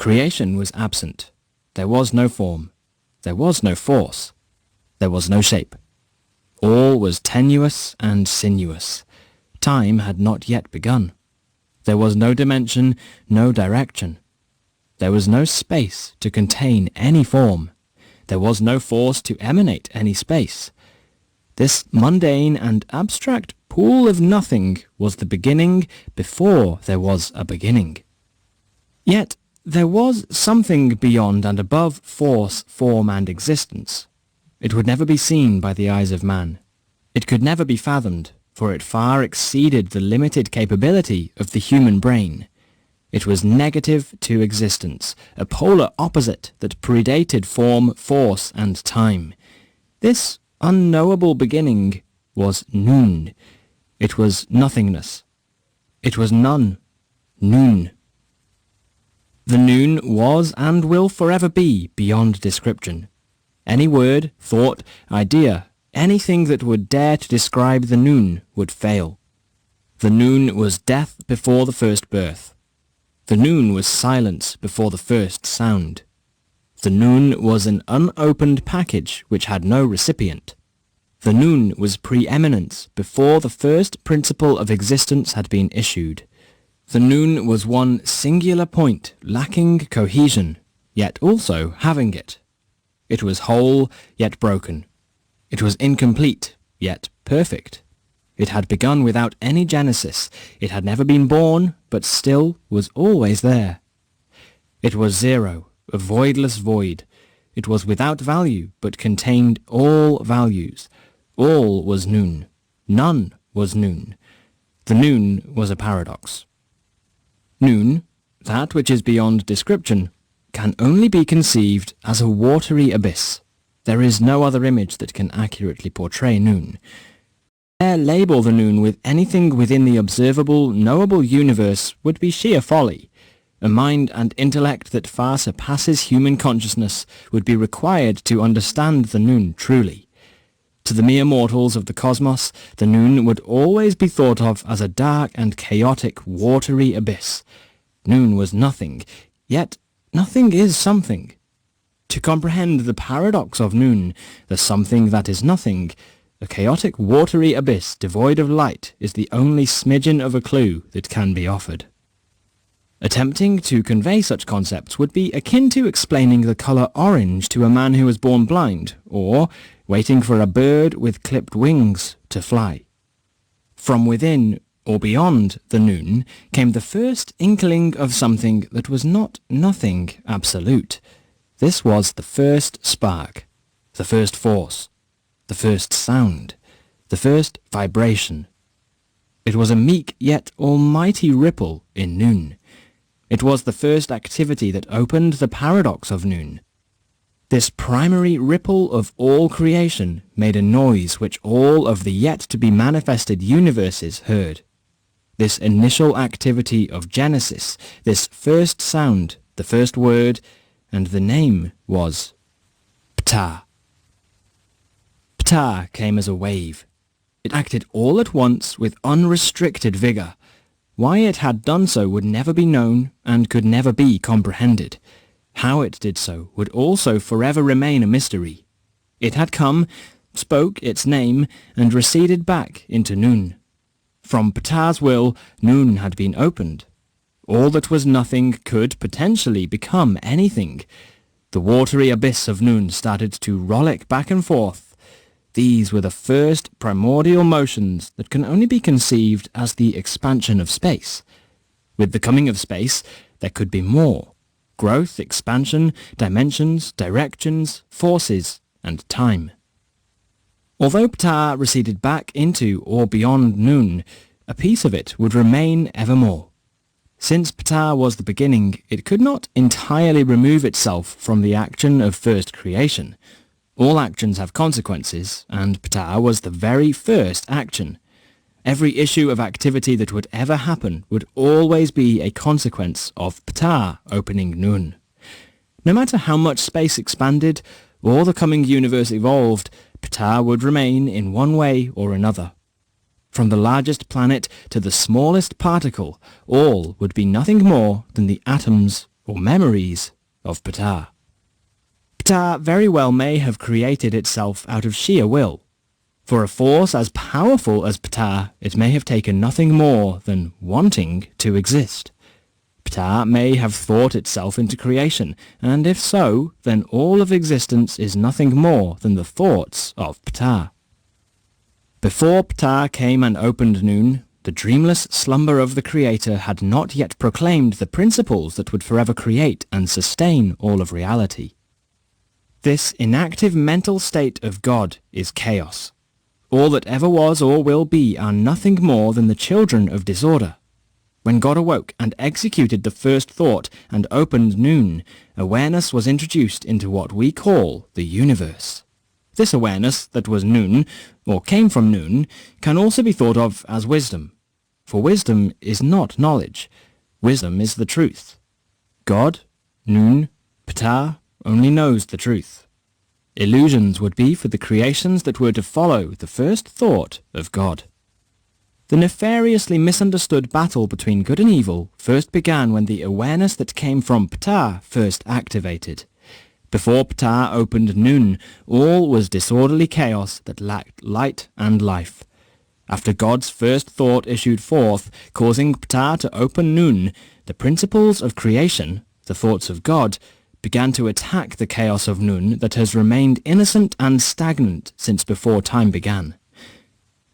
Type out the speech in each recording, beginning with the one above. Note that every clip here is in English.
Creation was absent. There was no form. There was no force. There was no shape. All was tenuous and sinuous. Time had not yet begun. There was no dimension, no direction. There was no space to contain any form. There was no force to emanate any space. This mundane and abstract pool of nothing was the beginning before there was a beginning. Yet there was something beyond and above force, form, and existence. It would never be seen by the eyes of man. It could never be fathomed, for it far exceeded the limited capability of the human brain. It was negative to existence, a polar opposite that predated form, force, and time. This unknowable beginning was Noon. It was nothingness. It was none. Noon. The Noon was and will forever be beyond description. Any word, thought, idea, anything that would dare to describe the Noon would fail. The Noon was death before the first birth. The Noon was silence before the first sound. The Noon was an unopened package which had no recipient. The Noon was preeminence before the first principle of existence had been issued. The Noon was one singular point lacking cohesion, yet also having it. It was whole, yet broken. It was incomplete, yet perfect. It had begun without any genesis. It had never been born, but still was always there. It was zero, a voidless void. It was without value, but contained all values. All was Noon. None was Noon. The Noon was a paradox. Noon, that which is beyond description, can only be conceived as a watery abyss. There is no other image that can accurately portray Noon. To label the Noon with anything within the observable, knowable universe would be sheer folly. A mind and intellect that far surpasses human consciousness would be required to understand the Noon truly. To the mere mortals of the cosmos, the Noon would always be thought of as a dark and chaotic, watery abyss. Noon was nothing, yet nothing is something. To comprehend the paradox of Noon, the something that is nothing, a chaotic, watery abyss devoid of light is the only smidgen of a clue that can be offered. Attempting to convey such concepts would be akin to explaining the colour orange to a man who was born blind, or waiting for a bird with clipped wings to fly. From within, or beyond, the Noon came the first inkling of something that was not nothing absolute. This was the first spark, the first force, the first sound, the first vibration. It was a meek yet almighty ripple in Noon. It was the first activity that opened the paradox of Noon. This primary ripple of all creation made a noise which all of the yet-to-be-manifested universes heard. This initial activity of Genesis, this first sound, the first word, and the name was Ptah. Ptah came as a wave. It acted all at once with unrestricted vigour. Why it had done so would never be known and could never be comprehended. How it did so would also forever remain a mystery. It had come, spoke its name, and receded back into Noon. From Ptah's will, Noon had been opened. All that was nothing could potentially become anything. The watery abyss of Noon started to rollick back and forth. These were the first primordial motions that can only be conceived as the expansion of space. With the coming of space, there could be more. Growth, expansion, dimensions, directions, forces, and time. Although Ptah receded back into or beyond Noon, a piece of it would remain evermore. Since Ptah was the beginning, it could not entirely remove itself from the action of first creation. All actions have consequences, and Ptah was the very first action. Every issue of activity that would ever happen would always be a consequence of Ptah opening Noon. No matter how much space expanded or the coming universe evolved, Ptah would remain in one way or another. From the largest planet to the smallest particle, all would be nothing more than the atoms or memories of Ptah. Ptah very well may have created itself out of sheer will. For a force as powerful as Ptah, it may have taken nothing more than wanting to exist. Ptah may have thought itself into creation, and if so, then all of existence is nothing more than the thoughts of Ptah. Before Ptah came and opened Nun, the dreamless slumber of the Creator had not yet proclaimed the principles that would forever create and sustain all of reality. This inactive mental state of God is chaos. All that ever was or will be are nothing more than the children of disorder. When God awoke and executed the first thought and opened Nun, awareness was introduced into what we call the universe. This awareness that was Nun, or came from Nun, can also be thought of as wisdom. For wisdom is not knowledge. Wisdom is the truth. God, Nun, Ptah, only knows the truth. Illusions would be for the creations that were to follow the first thought of God. The nefariously misunderstood battle between good and evil first began when the awareness that came from Ptah first activated. Before Ptah opened Nun, all was disorderly chaos that lacked light and life. After God's first thought issued forth, causing Ptah to open Nun, the principles of creation, the thoughts of God, began to attack the chaos of Nun that has remained innocent and stagnant since before time began.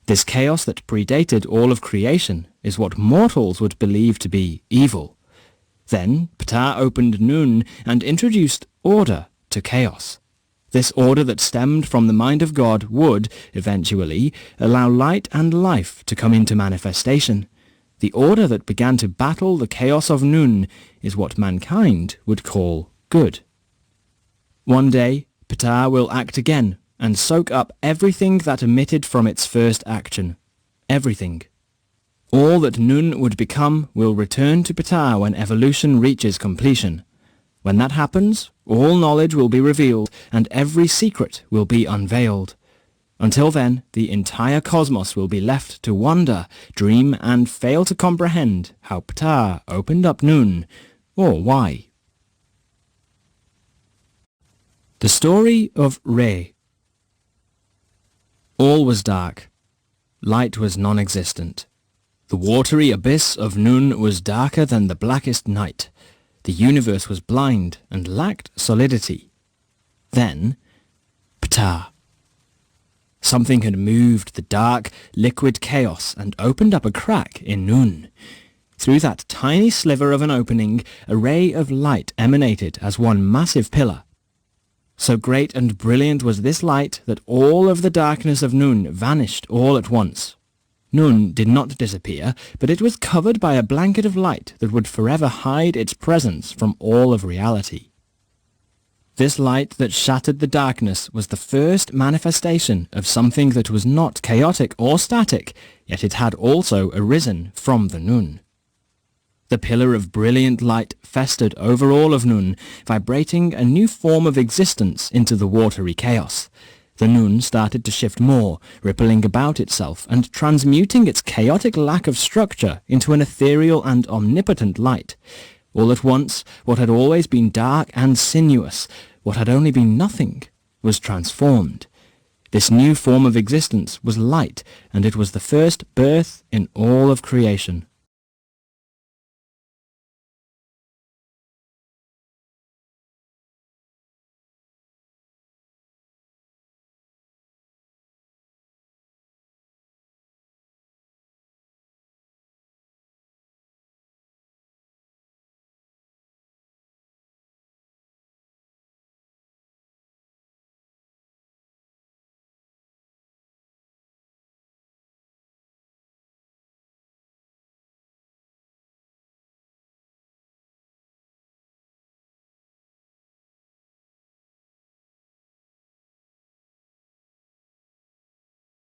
This chaos that predated all of creation is what mortals would believe to be evil. Then Ptah opened Nun and introduced order to chaos. This order that stemmed from the mind of God would, eventually, allow light and life to come into manifestation. The order that began to battle the chaos of Nun is what mankind would call good. One day, Ptah will act again and soak up everything that emitted from its first action. Everything. All that Nun would become will return to Ptah when evolution reaches completion. When that happens, all knowledge will be revealed and every secret will be unveiled. Until then, the entire cosmos will be left to wonder, dream, and fail to comprehend how Ptah opened up Nun, or why. The story of Re. All was dark. Light was non-existent. The watery abyss of Nun was darker than the blackest night. The universe was blind and lacked solidity. Then, Ptah. Something had moved the dark, liquid chaos and opened up a crack in Nun. Through that tiny sliver of an opening, a ray of light emanated as one massive pillar. So great and brilliant was this light that all of the darkness of Nun vanished all at once. Nun did not disappear, but it was covered by a blanket of light that would forever hide its presence from all of reality. This light that shattered the darkness was the first manifestation of something that was not chaotic or static, yet it had also arisen from the Nun. The pillar of brilliant light festered over all of Nun, vibrating a new form of existence into the watery chaos. The Nun started to shift more, rippling about itself and transmuting its chaotic lack of structure into an ethereal and omnipotent light. All at once, what had always been dark and sinuous, what had only been nothing, was transformed. This new form of existence was light, and it was the first birth in all of creation.